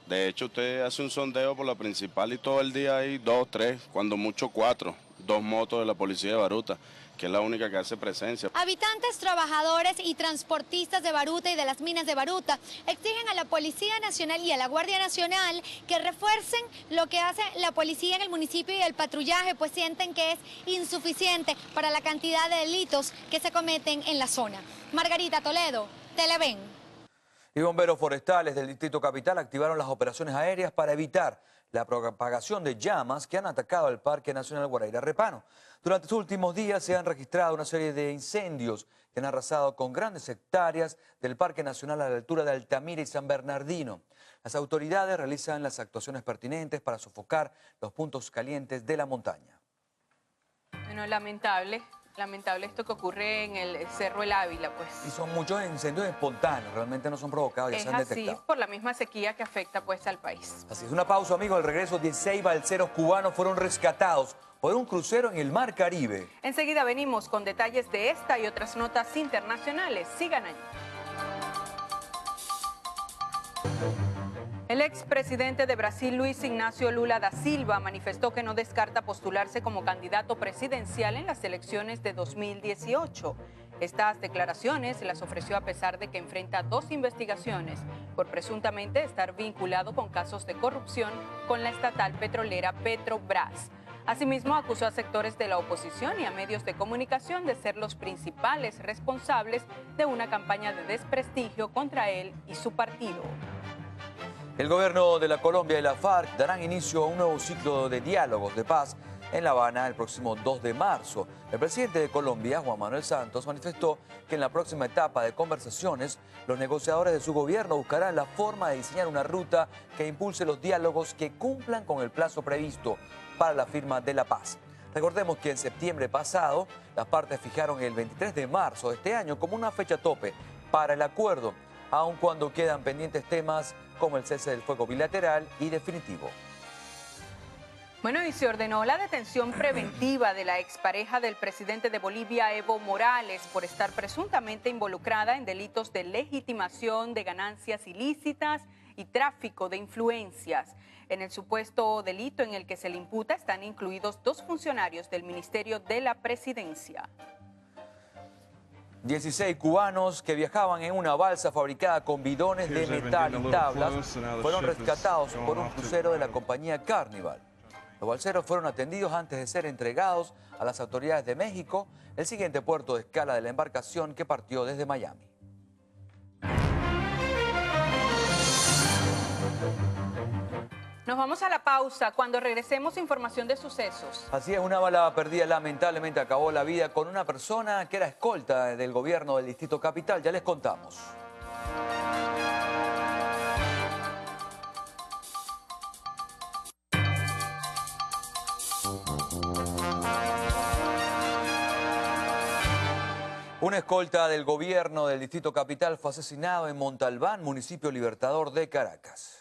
De hecho, usted hace un sondeo por la principal y todo el día hay 2, 3, cuando mucho 4, 2 motos de la policía de Baruta, que es la única que hace presencia. Habitantes, trabajadores y transportistas de Baruta y de las minas de Baruta exigen a la Policía Nacional y a la Guardia Nacional que refuercen lo que hace la policía en el municipio y el patrullaje, pues sienten que es insuficiente para la cantidad de delitos que se cometen en la zona. Margarita Toledo, Televen. Y bomberos forestales del Distrito Capital activaron las operaciones aéreas para evitar la propagación de llamas que han atacado al Parque Nacional Guaraíra Repano. Durante estos últimos días se han registrado una serie de incendios que han arrasado con grandes hectáreas del Parque Nacional a la altura de Altamira y San Bernardino. Las autoridades realizan las actuaciones pertinentes para sofocar los puntos calientes de la montaña. Bueno, lamentable esto que ocurre en el Cerro El Ávila, pues. Y son muchos incendios espontáneos, realmente no son provocados, ya se han detectado. Es así, por la misma sequía que afecta pues al país. Así es, una pausa, amigos. Al regreso, 16 balseros cubanos fueron rescatados por un crucero en el Mar Caribe. Enseguida venimos con detalles de esta y otras notas internacionales. Sigan allí. El expresidente de Brasil, Luis Ignacio Lula da Silva, manifestó que no descarta postularse como candidato presidencial en las elecciones de 2018. Estas declaraciones las ofreció a pesar de que enfrenta 2 investigaciones por presuntamente estar vinculado con casos de corrupción con la estatal petrolera Petrobras. Asimismo, acusó a sectores de la oposición y a medios de comunicación de ser los principales responsables de una campaña de desprestigio contra él y su partido. El gobierno de la Colombia y la FARC darán inicio a un nuevo ciclo de diálogos de paz en La Habana el próximo 2 de marzo. El presidente de Colombia, Juan Manuel Santos, manifestó que en la próxima etapa de conversaciones, los negociadores de su gobierno buscarán la forma de diseñar una ruta que impulse los diálogos que cumplan con el plazo previsto para la firma de la paz. Recordemos que en septiembre pasado las partes fijaron el 23 de marzo de este año como una fecha tope para el acuerdo, aun cuando quedan pendientes temas como el cese del fuego bilateral y definitivo. Bueno, y se ordenó la detención preventiva de la expareja del presidente de Bolivia, Evo Morales, por estar presuntamente involucrada en delitos de legitimación de ganancias ilícitas y tráfico de influencias. En el supuesto delito en el que se le imputa están incluidos 2 funcionarios del Ministerio de la Presidencia. 16 cubanos que viajaban en una balsa fabricada con bidones de metal y tablas fueron rescatados por un crucero de la compañía Carnival. Los balseros fueron atendidos antes de ser entregados a las autoridades de México, el siguiente puerto de escala de la embarcación que partió desde Miami. Nos vamos a la pausa. Cuando regresemos, información de sucesos. Así es, una bala perdida lamentablemente acabó la vida con una persona que era escolta del gobierno del Distrito Capital. Ya les contamos. Una escolta del gobierno del Distrito Capital fue asesinado en Montalbán, municipio Libertador de Caracas.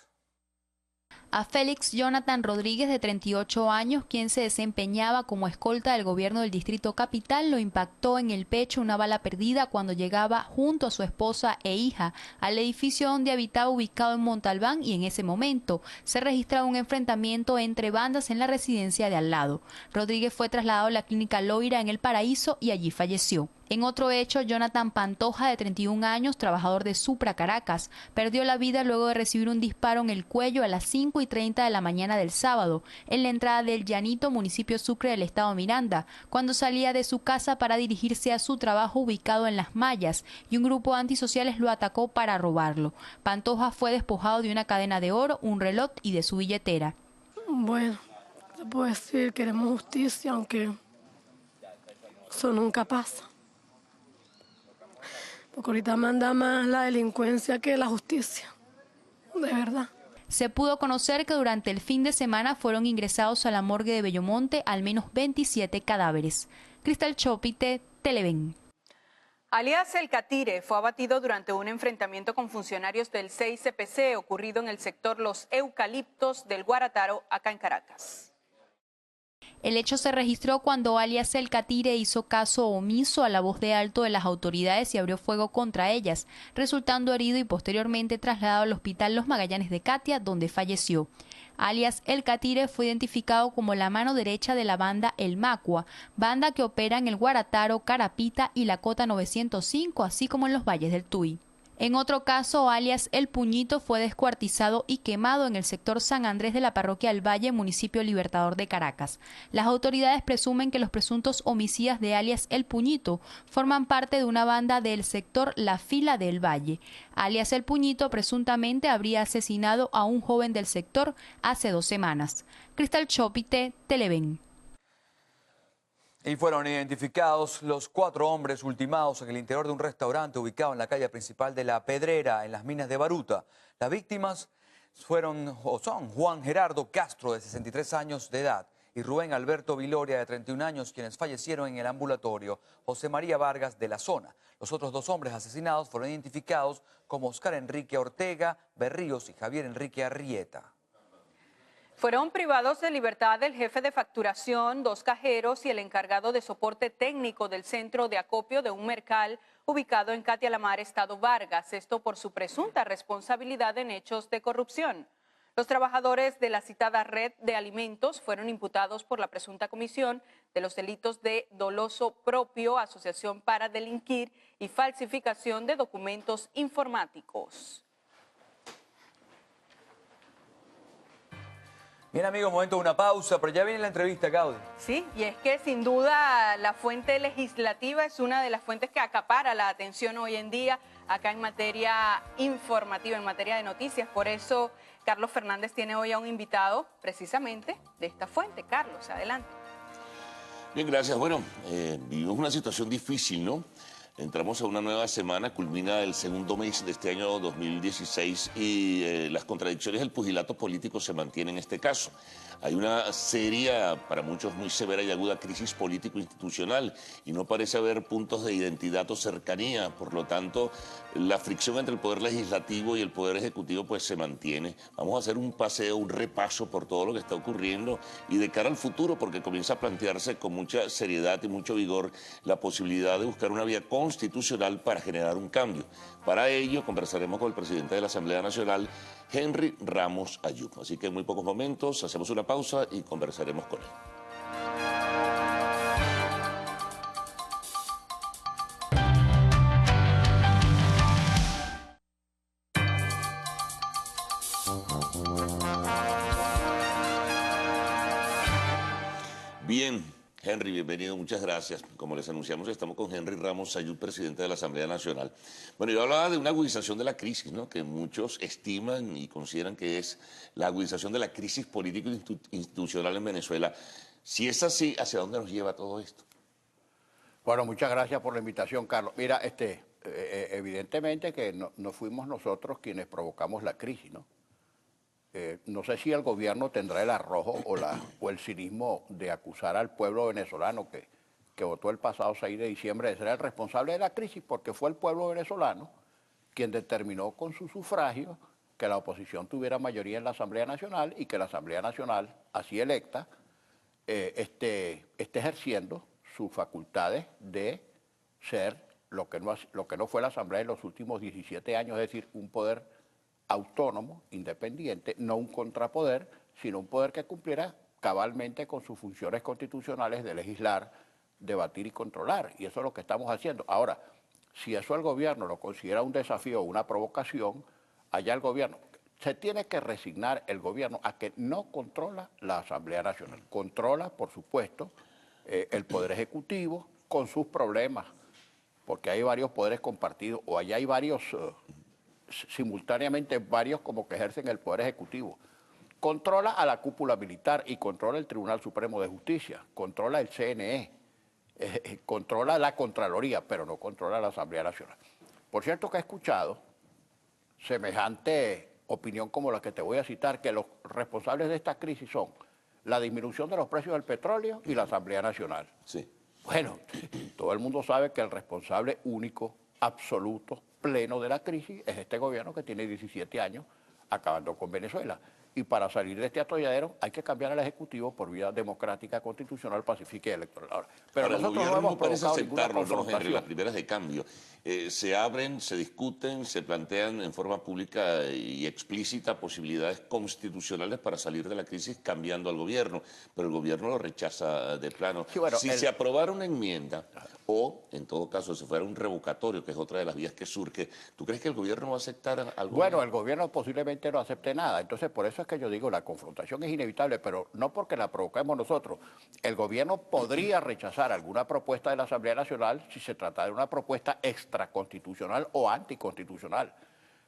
A Félix Jonathan Rodríguez, de 38 años, quien se desempeñaba como escolta del gobierno del Distrito Capital, lo impactó en el pecho una bala perdida cuando llegaba junto a su esposa e hija al edificio donde habitaba, ubicado en Montalbán, y en ese momento se registraba un enfrentamiento entre bandas en la residencia de al lado. Rodríguez fue trasladado a la clínica Loira en El Paraíso y allí falleció. En otro hecho, Jonathan Pantoja, de 31 años, trabajador de Supra Caracas, perdió la vida luego de recibir un disparo en el cuello a las 5:30 de la mañana del sábado, en la entrada del Llanito, municipio Sucre del estado Miranda, cuando salía de su casa para dirigirse a su trabajo ubicado en Las Mallas, y un grupo antisociales lo atacó para robarlo. Pantoja fue despojado de una cadena de oro, un reloj y de su billetera. Bueno, te puedo decir, queremos justicia, aunque eso nunca pasa. Porque ahorita manda más la delincuencia que la justicia, de verdad. Se pudo conocer que durante el fin de semana fueron ingresados a la morgue de Bellomonte al menos 27 cadáveres. Cristal Chopite, Televen. Alias El Catire fue abatido durante un enfrentamiento con funcionarios del 6CPC ocurrido en el sector Los Eucaliptos del Guarataro, acá en Caracas. El hecho se registró cuando alias El Catire hizo caso omiso a la voz de alto de las autoridades y abrió fuego contra ellas, resultando herido y posteriormente trasladado al hospital Los Magallanes de Catia, donde falleció. Alias El Catire fue identificado como la mano derecha de la banda El Macua, banda que opera en el Guarataro, Carapita y la Cota 905, así como en los valles del Tuy. En otro caso, alias El Puñito fue descuartizado y quemado en el sector San Andrés de la parroquia del Valle, municipio Libertador de Caracas. Las autoridades presumen que los presuntos homicidas de alias El Puñito forman parte de una banda del sector La Fila del Valle. Alias El Puñito presuntamente habría asesinado a un joven del sector hace 2 semanas. Cristal Chopite, Televen. Y fueron identificados los 4 hombres ultimados en el interior de un restaurante ubicado en la calle principal de La Pedrera, en las minas de Baruta. Las víctimas son Juan Gerardo Castro, de 63 años de edad, y Rubén Alberto Viloria, de 31 años, quienes fallecieron en el ambulatorio José María Vargas de la zona. Los otros 2 hombres asesinados fueron identificados como Oscar Enrique Ortega Berríos y Javier Enrique Arrieta. Fueron privados de libertad el jefe de facturación, 2 cajeros y el encargado de soporte técnico del centro de acopio de un mercal ubicado en Catia La Mar, estado Vargas, esto por su presunta responsabilidad en hechos de corrupción. Los trabajadores de la citada red de alimentos fueron imputados por la presunta comisión de los delitos de doloso propio, asociación para delinquir y falsificación de documentos informáticos. Bien, amigos, momento de una pausa, pero ya viene la entrevista, Gaudi. Sí, y es que sin duda la fuente legislativa es una de las fuentes que acapara la atención hoy en día acá en materia informativa, en materia de noticias. Por eso Carlos Fernández tiene hoy a un invitado precisamente de esta fuente. Carlos, adelante. Bien, gracias. Bueno, vivimos una situación difícil, ¿no? Entramos a una nueva semana, culmina el segundo mes de este año 2016 y las contradicciones del pugilato político se mantienen en este caso. Hay una seria, para muchos muy severa y aguda crisis político-institucional y no parece haber puntos de identidad o cercanía. Por lo tanto, la fricción entre el Poder Legislativo y el Poder Ejecutivo pues se mantiene. Vamos a hacer un paseo, un repaso por todo lo que está ocurriendo y de cara al futuro, porque comienza a plantearse con mucha seriedad y mucho vigor la posibilidad de buscar una vía constitucional para generar un cambio. Para ello conversaremos con el presidente de la Asamblea Nacional, Henry Ramos Ayub. Así que en muy pocos momentos hacemos una pausa y conversaremos con él. Bien, Henry, bienvenido, muchas gracias. Como les anunciamos, estamos con Henry Ramos Ayub, presidente de la Asamblea Nacional. Bueno, yo hablaba de una agudización de la crisis, ¿no?, que muchos estiman y consideran que es la agudización de la crisis político-institucional en Venezuela. Si es así, ¿hacia dónde nos lleva todo esto? Bueno, muchas gracias por la invitación, Carlos. Mira, evidentemente que no fuimos nosotros quienes provocamos la crisis, ¿no? No sé si el gobierno tendrá el arrojo o el cinismo de acusar al pueblo venezolano que votó el pasado 6 de diciembre de ser el responsable de la crisis, porque fue el pueblo venezolano quien determinó con su sufragio que la oposición tuviera mayoría en la Asamblea Nacional y que la Asamblea Nacional, así electa, esté ejerciendo sus facultades de ser lo que no fue la Asamblea en los últimos 17 años, es decir, un poder autónomo, independiente, no un contrapoder, sino un poder que cumpliera cabalmente con sus funciones constitucionales de legislar, debatir y controlar. Y eso es lo que estamos haciendo. Ahora, si eso el gobierno lo considera un desafío o una provocación, allá el gobierno se tiene que resignar el gobierno a que no controla la Asamblea Nacional. Controla, por supuesto, el Poder Ejecutivo con sus problemas, porque hay varios poderes compartidos o allá hay varios... simultáneamente varios como que ejercen el Poder Ejecutivo. Controla a la cúpula militar y controla el Tribunal Supremo de Justicia, controla el CNE, controla la Contraloría, pero no controla la Asamblea Nacional. Por cierto que he escuchado semejante opinión como la que te voy a citar, que los responsables de esta crisis son la disminución de los precios del petróleo y la Asamblea Nacional. Sí. Bueno, todo el mundo sabe que el responsable único, absoluto, pleno de la crisis es este gobierno que tiene 17 años acabando con Venezuela. Y para salir de este atolladero hay que cambiar al Ejecutivo por vía democrática, constitucional, pacífica y electoral. Ahora, pero ahora, nosotros el no gobierno hemos no parece provocado ninguna aceptarlo, ¿no, Henry? confrontación. Las primeras de cambio se abren, se discuten, se plantean en forma pública y explícita posibilidades constitucionales para salir de la crisis cambiando al gobierno, pero el gobierno lo rechaza de plano. Sí, bueno, si se aprobara una enmienda o, en todo caso, si fuera un revocatorio, que es otra de las vías que surge, ¿tú crees que el gobierno va a aceptar algo? Bueno, el gobierno posiblemente no acepte nada. Entonces, por eso es que yo digo, la confrontación es inevitable, pero no porque la provoquemos nosotros. El gobierno podría rechazar alguna propuesta de la Asamblea Nacional si se trata de una propuesta extraconstitucional o anticonstitucional.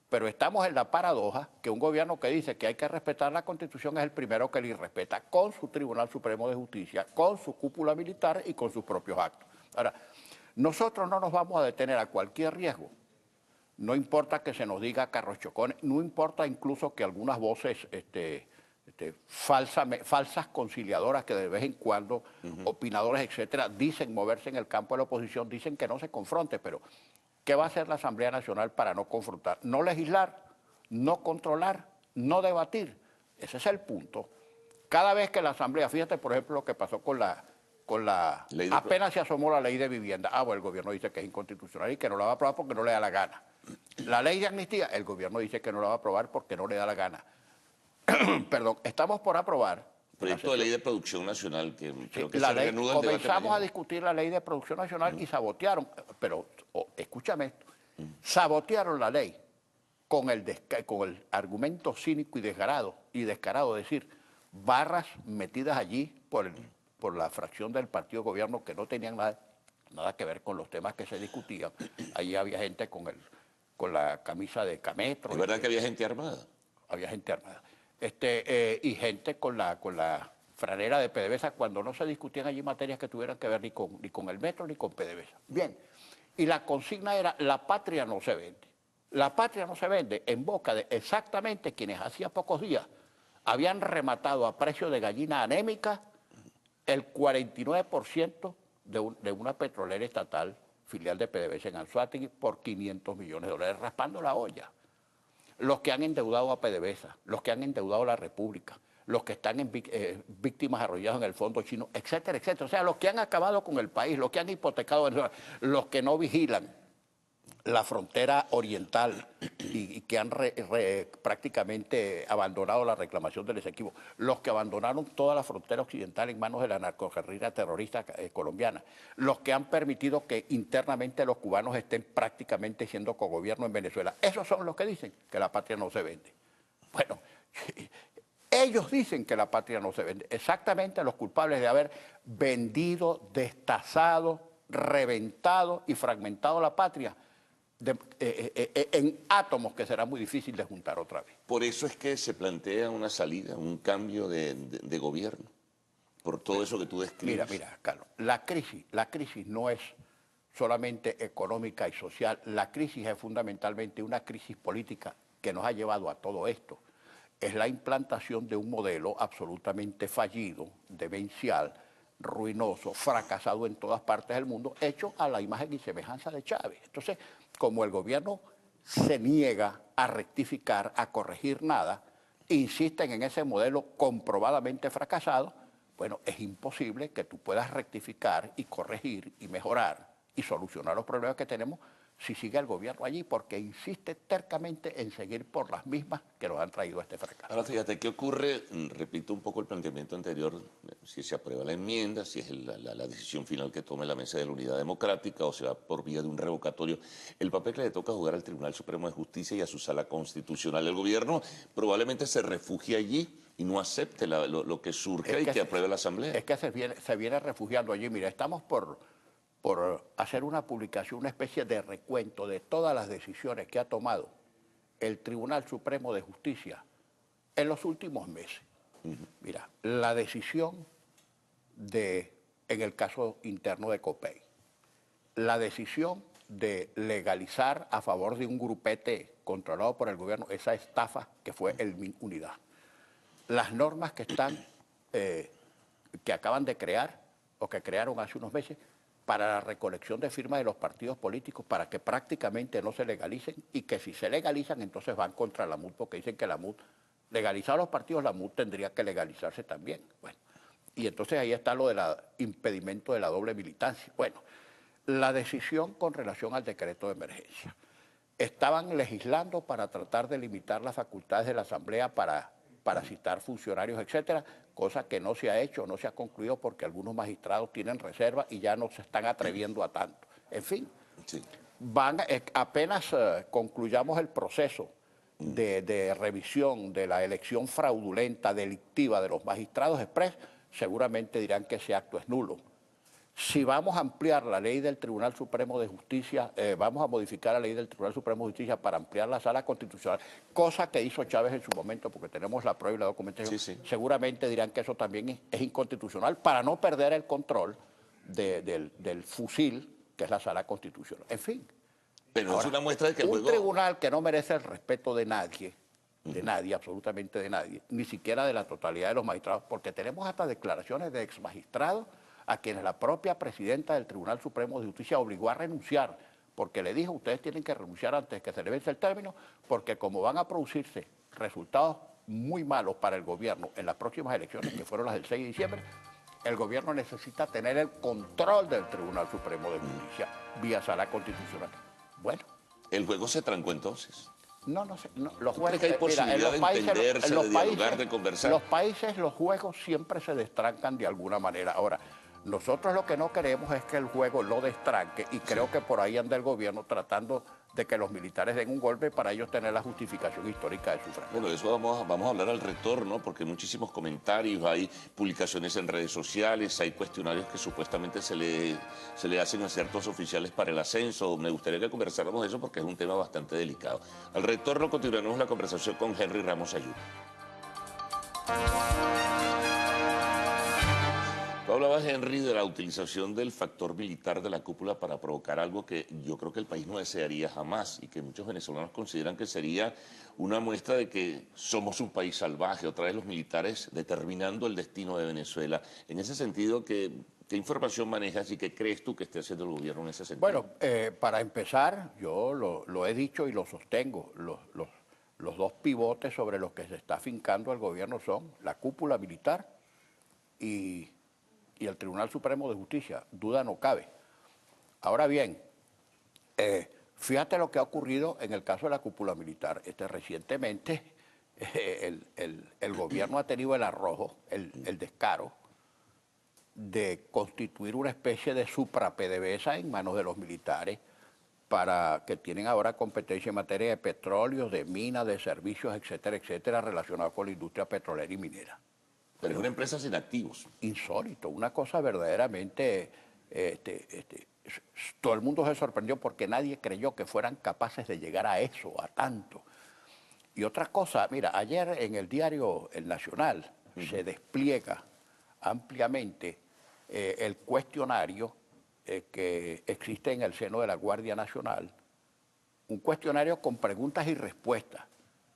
Pero estamos en la paradoja que un gobierno que dice que hay que respetar la Constitución es el primero que la irrespeta con su Tribunal Supremo de Justicia, con su cúpula militar y con sus propios actos. Ahora, nosotros no nos vamos a detener a cualquier riesgo. No importa que se nos diga carros chocones, no importa incluso que algunas voces falsas conciliadoras que de vez en cuando, opinadores, etcétera, dicen moverse en el campo de la oposición, dicen que no se confronte, pero ¿qué va a hacer la Asamblea Nacional para no confrontar? No legislar, no controlar, no debatir. Ese es el punto. Cada vez que la Asamblea, fíjate por ejemplo lo que pasó con la apenas se asomó la ley de vivienda. Bueno, el gobierno dice que es inconstitucional y que no la va a aprobar porque no le da la gana. La ley de amnistía, el gobierno dice que no la va a aprobar porque no le da la gana. Perdón, estamos por aprobar. Proyecto de ley de producción nacional que creo que la se ley, reanuda el debate comenzamos mañana. a discutir la ley de producción nacional y sabotearon, pero escúchame esto, sabotearon la ley con el argumento cínico y descarado de decir barras metidas allí por la fracción del partido gobierno que no tenían nada que ver con los temas que se discutían. Allí había gente con la camisa de Cametro. ¿Es verdad que había gente armada? Había gente armada. Y gente con la franela de PDVSA cuando no se discutían allí materias que tuvieran que ver ni con el metro ni con PDVSA. Bien, Y la consigna era, la patria no se vende. La patria no se vende en boca de exactamente quienes hacía pocos días habían rematado a precio de gallina anémica el 49% de una petrolera estatal, filial de PDVSA en Anzoátegui, por 500 millones de dólares, raspando la olla. Los que han endeudado a PDVSA, los que han endeudado a la República, los que están en víctimas arrollados en el fondo chino, etcétera, etcétera. O sea, los que han acabado con el país, los que han hipotecado Venezuela, los que no vigilan la frontera oriental y que han prácticamente abandonado la reclamación del Esequibo, los que abandonaron toda la frontera occidental en manos de la narcoguerrilla terrorista colombiana, los que han permitido que internamente los cubanos estén prácticamente siendo cogobierno en Venezuela. Esos son los que dicen que la patria no se vende. Bueno, ellos dicen que la patria no se vende. Exactamente los culpables de haber vendido, destazado, reventado y fragmentado la patria en átomos que será muy difícil de juntar otra vez. Por eso es que se plantea una salida, un cambio de gobierno, por todo eso que tú describes. Mira, Carlos, la crisis no es solamente económica y social, la crisis es fundamentalmente una crisis política que nos ha llevado a todo esto. Es la implantación de un modelo absolutamente fallido, demencial, ruinoso, fracasado en todas partes del mundo, hecho a la imagen y semejanza de Chávez. Entonces, como el gobierno se niega a rectificar, a corregir nada, insisten en ese modelo comprobadamente fracasado, bueno, es imposible que tú puedas rectificar y corregir y mejorar y solucionar los problemas que tenemos si sigue el gobierno allí, porque insiste tercamente en seguir por las mismas que nos han traído a este fracaso. Ahora fíjate, ¿qué ocurre? Repito un poco el planteamiento anterior, si se aprueba la enmienda, si es la decisión final que tome la Mesa de la Unidad Democrática o se va por vía de un revocatorio, el papel que le toca jugar al Tribunal Supremo de Justicia y a su Sala Constitucional. El gobierno probablemente se refugie allí y no acepte lo que surge y que apruebe la Asamblea. Es que se viene refugiando allí. Mira, estamos por hacer una publicación, una especie de recuento de todas las decisiones que ha tomado el Tribunal Supremo de Justicia en los últimos meses. Mira, la decisión en el caso interno de Copey, la decisión de legalizar a favor de un grupete controlado por el gobierno esa estafa que fue el MinUnidad, las normas que acaban de crear o que crearon hace unos meses para la recolección de firmas de los partidos políticos para que prácticamente no se legalicen y que si se legalizan entonces van contra la MUD porque dicen que la MUD, legalizar los partidos, la MUD tendría que legalizarse también. Bueno, y entonces ahí está lo del impedimento de la doble militancia. Bueno, la decisión con relación al decreto de emergencia. Estaban legislando para tratar de limitar las facultades de la Asamblea para citar funcionarios, etcétera, cosa que no se ha hecho, no se ha concluido porque algunos magistrados tienen reserva y ya no se están atreviendo a tanto. En fin, sí. Apenas concluyamos el proceso de revisión de la elección fraudulenta, delictiva de los magistrados express, seguramente dirán que ese acto es nulo. Si vamos a ampliar la ley del Tribunal Supremo de Justicia, vamos a modificar la ley del Tribunal Supremo de Justicia para ampliar la sala constitucional, cosa que hizo Chávez en su momento, porque tenemos la prueba y la documentación, seguramente dirán que eso también es inconstitucional para no perder el control del fusil, que es la sala constitucional. En fin. Pero ahora, es una muestra de que el un tribunal que no merece el respeto de nadie, absolutamente de nadie, ni siquiera de la totalidad de los magistrados, porque tenemos hasta declaraciones de exmagistrados a quienes la propia presidenta del Tribunal Supremo de Justicia obligó a renunciar, porque le dijo, ustedes tienen que renunciar antes que se le vence el término, porque como van a producirse resultados muy malos para el gobierno en las próximas elecciones, que fueron las del 6 de diciembre, el gobierno necesita tener el control del Tribunal Supremo de Justicia vía sala constitucional. Bueno. ¿El juego se trancó entonces? No sé. No, los juegos, que hay posibilidad de entenderse, de dialogar, de conversar? En los países los juegos siempre se destrancan de alguna manera. Ahora, nosotros lo que no queremos es que el juego lo destranque y creo que por ahí anda el gobierno tratando de que los militares den un golpe para ellos tener la justificación histórica de su fracaso. Bueno, de eso vamos a hablar al retorno, porque hay muchísimos comentarios, hay publicaciones en redes sociales, hay cuestionarios que supuestamente se le hacen a ciertos oficiales para el ascenso. Me gustaría que conversáramos de eso porque es un tema bastante delicado. Al retorno continuaremos la conversación con Henry Ramos Ayuda. Tú hablabas, Henry, de la utilización del factor militar de la cúpula para provocar algo que yo creo que el país no desearía jamás y que muchos venezolanos consideran que sería una muestra de que somos un país salvaje, otra vez los militares determinando el destino de Venezuela. En ese sentido, ¿qué información manejas y qué crees tú que esté haciendo el gobierno en ese sentido? Bueno, para empezar, yo lo he dicho y lo sostengo, los dos pivotes sobre los que se está afincando el gobierno son la cúpula militar y el Tribunal Supremo de Justicia, duda no cabe. Ahora bien, fíjate lo que ha ocurrido en el caso de la cúpula militar. Recientemente el gobierno ha tenido el arrojo, el descaro de constituir una especie de supra-PDVSA en manos de los militares para que tienen ahora competencia en materia de petróleo, de minas, de servicios, etcétera, etcétera, relacionados con la industria petrolera y minera. Pero es una empresa sin activos. Insólito, una cosa verdaderamente... todo el mundo se sorprendió porque nadie creyó que fueran capaces de llegar a eso, a tanto. Y otra cosa, mira, ayer en el diario El Nacional se despliega ampliamente el cuestionario que existe en el seno de la Guardia Nacional, un cuestionario con preguntas y respuestas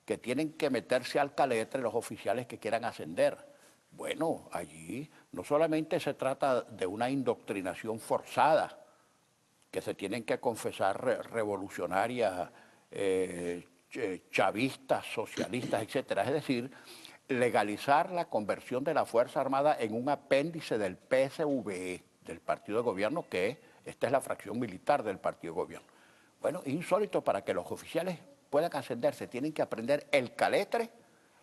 que tienen que meterse al caletre los oficiales que quieran ascender. Bueno, allí no solamente se trata de una indoctrinación forzada, que se tienen que confesar revolucionarias, chavistas, socialistas, etcétera. Es decir, legalizar la conversión de la Fuerza Armada en un apéndice del PSVE, del partido de gobierno, que esta es la fracción militar del partido de gobierno. Bueno, insólito, para que los oficiales puedan ascenderse, tienen que aprender el caletre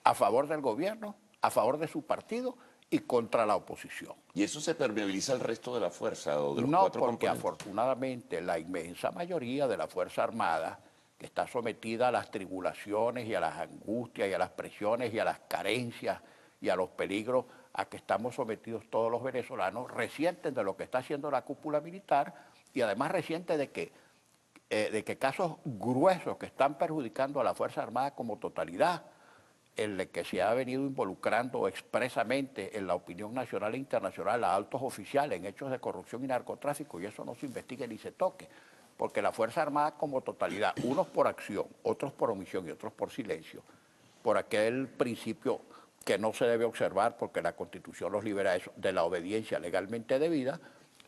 a favor del gobierno, a favor de su partido y contra la oposición. ¿Y eso se permeabiliza al resto de la fuerza o de los no, cuatro porque componentes? Afortunadamente la inmensa mayoría de la Fuerza Armada, que está sometida a las tribulaciones y a las angustias y a las presiones y a las carencias y a los peligros a que estamos sometidos todos los venezolanos, resienten de lo que está haciendo la cúpula militar y además resienten de que casos gruesos que están perjudicando a la Fuerza Armada como totalidad, en el que se ha venido involucrando expresamente en la opinión nacional e internacional a altos oficiales en hechos de corrupción y narcotráfico, y eso no se investigue ni se toque, porque la Fuerza Armada como totalidad, unos por acción, otros por omisión y otros por silencio, por aquel principio que no se debe observar porque la Constitución los libera eso, de la obediencia legalmente debida,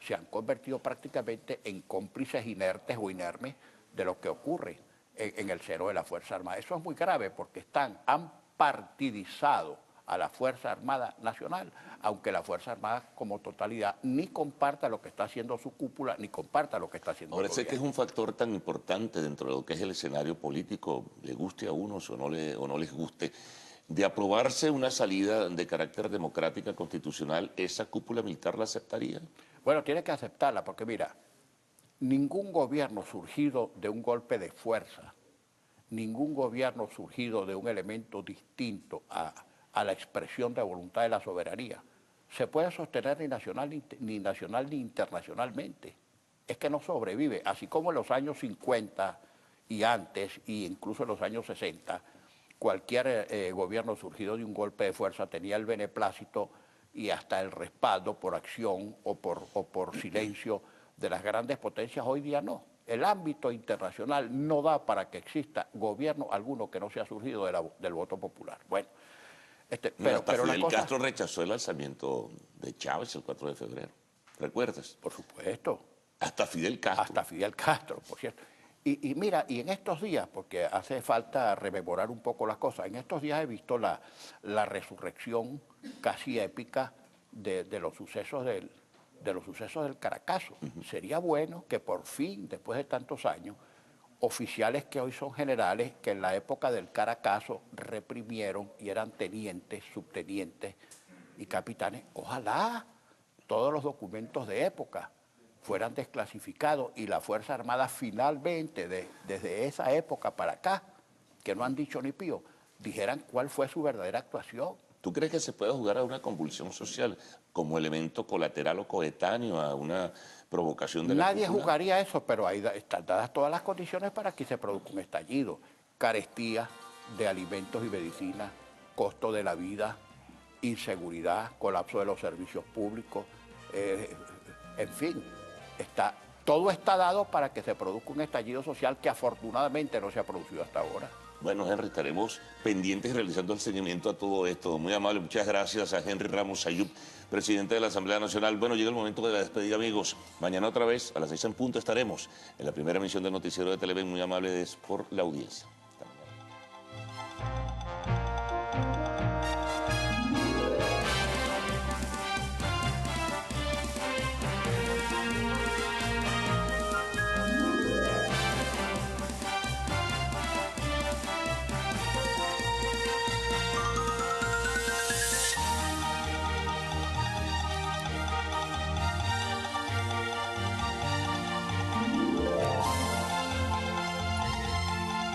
se han convertido prácticamente en cómplices inertes o inermes de lo que ocurre en el seno de la Fuerza Armada. Eso es muy grave porque han partidizado a la Fuerza Armada Nacional, aunque la Fuerza Armada como totalidad ni comparta lo que está haciendo su cúpula, ni comparta lo que está haciendo el Ahora sé gobierno. que es un factor tan importante dentro de lo que es el escenario político, le guste a unos o no les guste, de aprobarse una salida de carácter democrática constitucional, ¿esa cúpula militar la aceptaría? Bueno, tiene que aceptarla porque mira, ningún gobierno surgido de un golpe de fuerza, ningún gobierno surgido de un elemento distinto a la expresión de voluntad de la soberanía se puede sostener ni nacional ni internacionalmente. Es que no sobrevive, así como en los años 50 y antes, e incluso en los años 60, cualquier gobierno surgido de un golpe de fuerza tenía el beneplácito y hasta el respaldo por acción o por silencio de las grandes potencias. Hoy día no. El ámbito internacional no da para que exista gobierno alguno que no sea surgido del voto popular. Bueno, Pero la Fidel cosa... Castro rechazó el alzamiento de Chávez el 4 de febrero. ¿Recuerdas? Por supuesto. Hasta Fidel Castro. Hasta Fidel Castro, por cierto. Y mira, y en estos días, porque hace falta rememorar un poco las cosas, en estos días he visto la resurrección casi épica de los sucesos del Caracazo. Sería bueno que por fin, después de tantos años, oficiales que hoy son generales, que en la época del Caracazo reprimieron y eran tenientes, subtenientes y capitanes, ojalá todos los documentos de época fueran desclasificados y la Fuerza Armada finalmente, desde esa época para acá, que no han dicho ni pío, dijeran cuál fue su verdadera actuación. ¿Tú crees que se puede jugar a una convulsión social como elemento colateral o coetáneo a una provocación de la Nadie cúpula? jugaría eso, pero ahí están dadas todas las condiciones para que se produzca un estallido. Carestía de alimentos y medicinas, costo de la vida, inseguridad, colapso de los servicios públicos, En fin, todo está dado para que se produzca un estallido social que afortunadamente no se ha producido hasta ahora. Bueno, Henry, estaremos pendientes y realizando el seguimiento a todo esto. Muy amable, muchas gracias a Henry Ramos Ayub, presidente de la Asamblea Nacional. Bueno, llega el momento de la despedida, amigos. Mañana otra vez, a las 6 en punto, estaremos en la primera emisión del Noticiero de Televen. Muy amables por la audiencia.